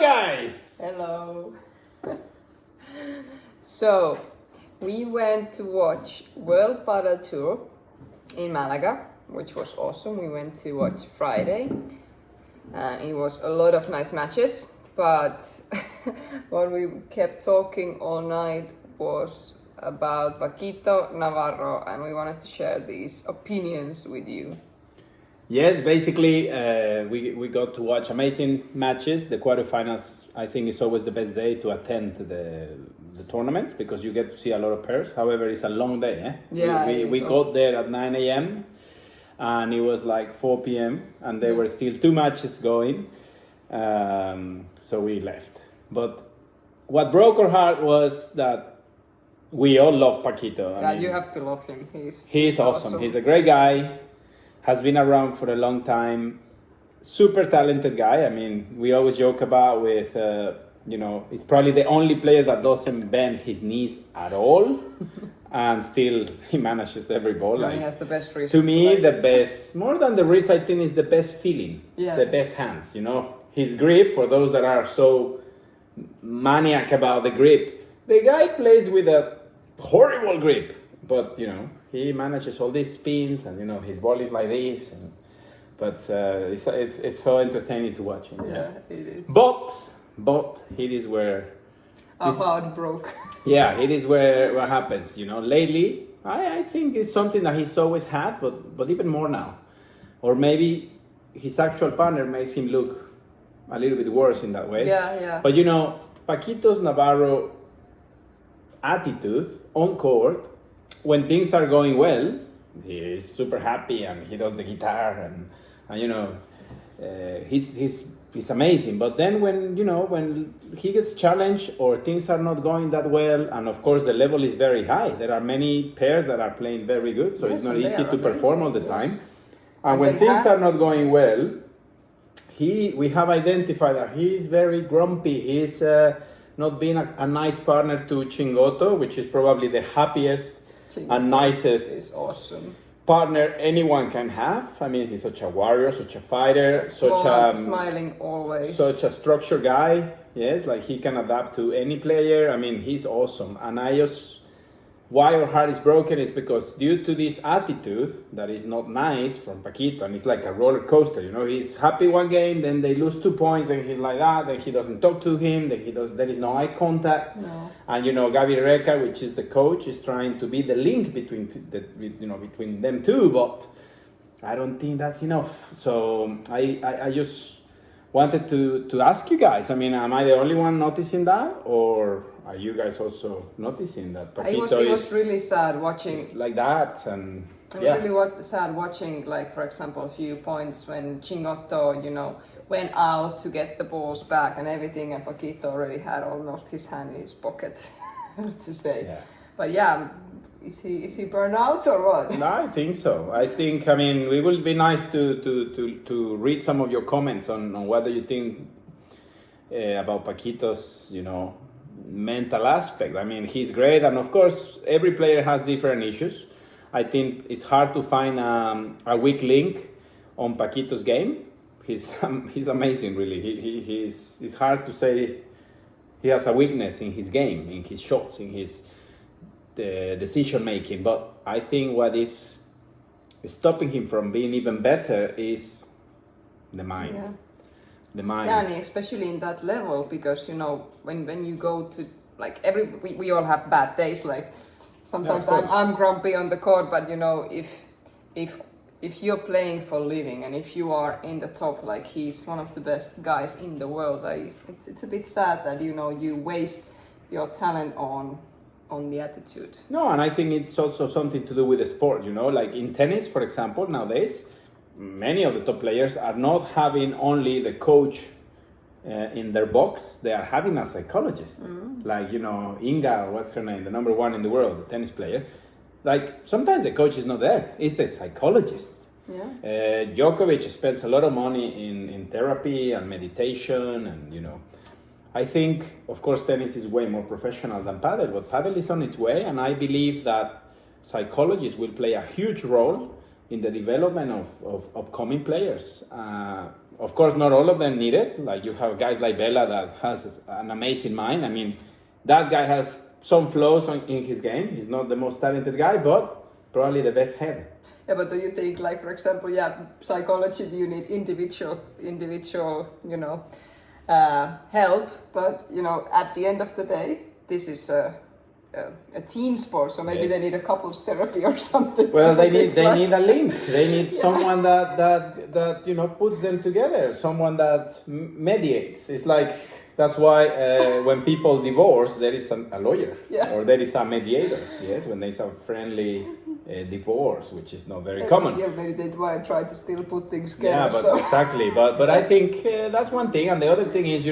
guys! Hello. So, we went to watch World Padel Tour in Malaga, which was awesome. We went to watch Friday. It was a lot of nice matches, but what we kept talking all night was about Paquito, Navarro, and we wanted to share these opinions with you. Yes, basically, we got to watch amazing matches. The quarterfinals, I think, is always the best day to attend the tournaments because you get to see a lot of pairs. However, it's a long day. Eh? Yeah, we got there at 9 a.m. and it was like 4 p.m. and there were still 2 matches going. So we left. But what broke our heart was that we all love Paquito. I mean, you have to love him. He's awesome. He's a great guy. Has been around for a long time. Super talented guy. I mean, we always joke about with, he's probably the only player that doesn't bend his knees at all. And still, he manages every ball. He has the best wrist. To me, the best, more than the wrist, I think is the best feeling. Yeah. The best hands, His grip, for those that are so maniac about the grip, the guy plays with a horrible grip. But, he manages all these spins and, his ball is like this. But it's so entertaining to watch him. Yeah, it is. But it is where... Our heart broke. Yeah, it is where what happens. Lately, I think it's something that he's always had, but even more now. Or maybe his actual partner makes him look a little bit worse in that way. Yeah. But Paquito's Navarro attitude on court, when things are going well, he is super happy and he does the guitar and he's amazing. But then when he gets challenged or things are not going that well, and of course the level is very high. There are many pairs that are playing very good, so it's not easy to perform all the time. And when things are not going well, we have identified that he's very grumpy. He's not being a nice partner to Chingoto, which is probably the happiest and nicest is awesome partner anyone can have. I mean, he's such a warrior, such a fighter, smiling always, such a structured guy. Yes, like he can adapt to any player. I mean, he's awesome. And why our heart is broken is because due to this attitude that is not nice from Paquito, and it's like a roller coaster. He's happy one game, then they lose 2 points, then he's like that, then he doesn't talk to him, there is no eye contact. No. And Gabi Reca, which is the coach, is trying to be the link between them two, but I don't think that's enough. So I just wanted to ask you guys. I mean, am I the only one noticing that, or are you guys also noticing that Paquito it was really sad watching like that? And it was really sad watching, like, for example, a few points when Chingoto, went out to get the balls back and everything, and Paquito already had almost his hand in his pocket, to say. Yeah. But yeah, is he burnout or what? No, I think so. It will be nice to read some of your comments on what do you think about Paquito's, mental aspect. I mean, he's great, and of course, every player has different issues. I think it's hard to find a weak link on Paquito's game. He's amazing, really. It's hard to say he has a weakness in his game, in his shots, in his decision making. But I think what is stopping him from being even better is the mind. Yeah. The mind. Yeah, and especially in that level, because when you go to, like, we all have bad days. Like sometimes I'm grumpy on the court, but if you're playing for a living and if you are in the top, like he's one of the best guys in the world, it's a bit sad that you waste your talent on the attitude. No, and I think it's also something to do with the sport. Like in tennis, for example, nowadays many of the top players are not having only the coach in their box, they are having a psychologist. Like, Inga, what's her name, the number 1 in the world, the tennis player. Like, sometimes the coach is not there, it's the psychologist. Yeah. Djokovic spends a lot of money in therapy and meditation, and I think, of course, tennis is way more professional than padel, but padel is on its way, and I believe that psychologists will play a huge role in the development of upcoming players. of course, not all of them need it. Like you have guys like Bella that has an amazing mind. I mean, that guy has some flaws in his game. He's not the most talented guy, but probably the best head. Yeah, but do you think, like, for example, psychology, you need individual, help, but, at the end of the day, this is a team sport, so maybe they need a couples therapy or something. Well, they need a link. They need someone that puts them together, someone that mediates. It's like, that's why when people divorce, there is a lawyer or there is a mediator. Yes, when there's a friendly divorce, which is not very common. Yeah, maybe they try to still put things together. Yeah, exactly. But I think that's one thing, and the other thing is,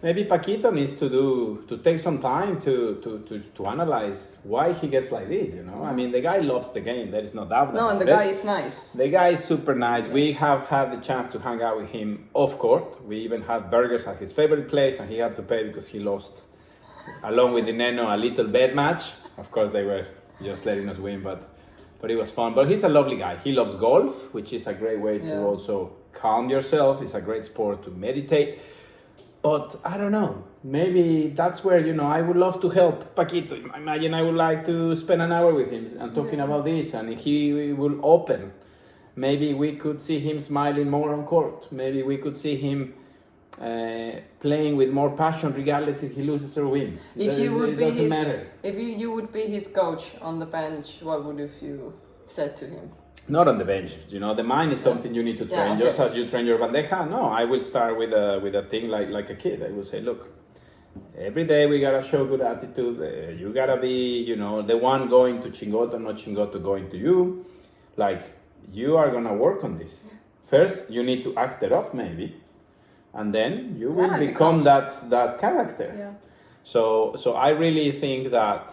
maybe Paquito needs to take some time to analyze why he gets like this. I mean, the guy loves the game. There is no doubt. No, and the guy is nice. The guy is super nice. Yes. We have had the chance to hang out with him off court. We even had burgers at his favorite place, and he had to pay because he lost, along with the Neno, a little bet match. Of course, they were just letting us win, but it was fun. But he's a lovely guy. He loves golf, which is a great way to also calm yourself. It's a great sport to meditate. But I don't know, maybe that's where, I would love to help Paquito. Imagine I would like to spend an hour with him and talking about this, and he will open. Maybe we could see him smiling more on court. Maybe we could see him playing with more passion regardless if he loses or wins. If you would matter. If you would be his coach on the bench, what would you said to him? Not on the bench, the mind is something you need to train. Just as you train your bandeja, no, I will start with a thing like a kid. I will say, look, every day we gotta show good attitude. You gotta be, the one going to Chingoto, not Chingoto going to you. Like, you are gonna work on this. First, you need to act it up, maybe, and then you will become that character. Yeah. So I really think that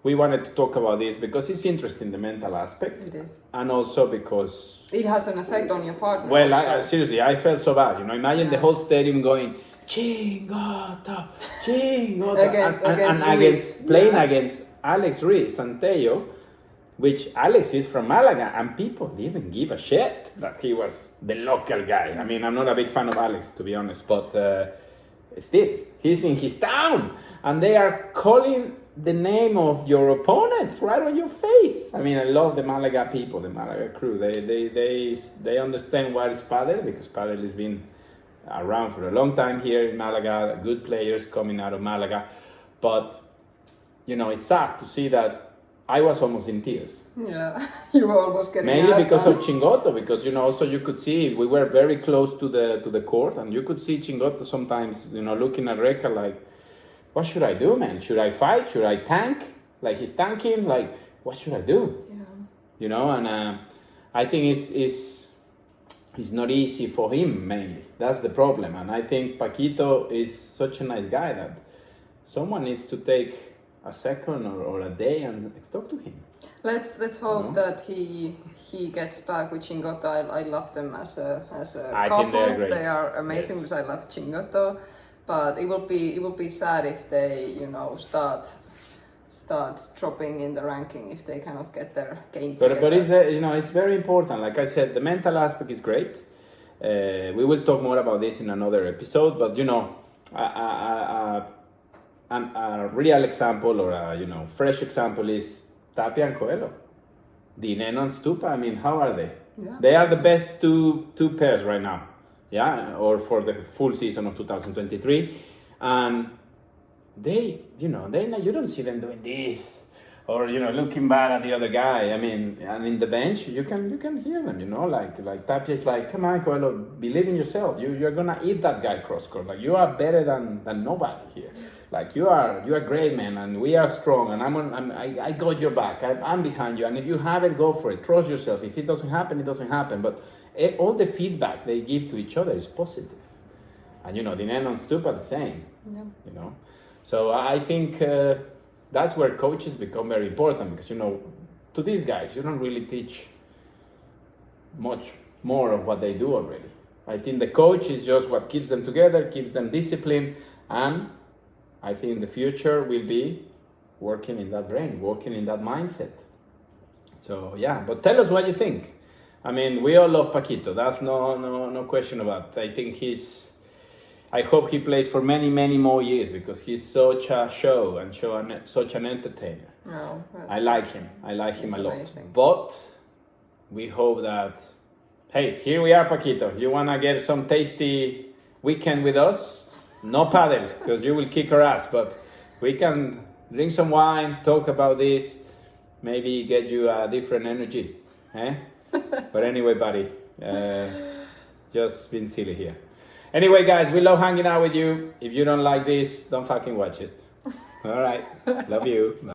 we wanted to talk about this because it's interesting, the mental aspect. It is. And also because it has an effect on your partner. Well, seriously, I felt so bad. Imagine the whole stadium going, Chingoto, Chingoto. against playing against Alex Ruiz and Teo, which Alex is from Malaga, and people didn't give a shit that he was the local guy. I mean, I'm not a big fan of Alex, to be honest, but still, he's in his town, and they are calling the name of your opponent right on your face. I mean, I love the Malaga people, the Malaga crew. They understand what is padel, because padel has been around for a long time here in Malaga. Good players coming out of Malaga, but it's sad to see that I was almost in tears. Yeah, you were almost getting maybe because of Chingoto, because also you could see we were very close to the court, and you could see Chingoto sometimes looking at Reka like, what should I do, man? Should I fight? Should I tank? Like, he's tanking. Like, what should I do? Yeah. And I think it's not easy for him, mainly. That's the problem. And I think Paquito is such a nice guy that someone needs to take a second or a day and talk to him. Let's hope that he gets back with Chingoto. I love them as a I couple. think they're great. They are amazing because I love Chingoto. But it will be sad if they start dropping in the ranking if they cannot get their game together. But it's very important. Like I said, the mental aspect is great. We will talk more about this in another episode. But a real example or a fresh example is Tapia and Coelho, Dineno and Stupa. I mean, how are they? Yeah. They are the best two pairs right now. Yeah, or for the full season of 2023, and they you don't see them doing this or looking bad at the other guy. I mean, and in the bench you can hear them. Like Tapia is like, come on, Coelho, believe in yourself. You're gonna eat that guy cross court. Like, you are better than nobody here. Like, you are great, man, and we are strong, and I got your back. I'm behind you, and if you have it, go for it. Trust yourself. If it doesn't happen, it doesn't happen. But all the feedback they give to each other is positive. And Dineno and Stupa the same. Yeah. So I think that's where coaches become very important, because to these guys you don't really teach much more of what they do already. I think the coach is just what keeps them together, keeps them disciplined, and I think the future will be working in that brain, working in that mindset. So yeah, but tell us what you think. I mean, we all love Paquito. That's no question about it. I think I hope he plays for many, many more years because he's such a show and such an entertainer. No, I like him. I like him a lot. amazing. But we hope that, hey, here we are, Paquito. If you want to get some tasty weekend with us, no paddle because you will kick our ass. But we can drink some wine, talk about this, maybe get you a different energy. Eh? But anyway, buddy, just being silly here. Anyway, guys, we love hanging out with you. If you don't like this, don't fucking watch it. All right. Love you. Bye.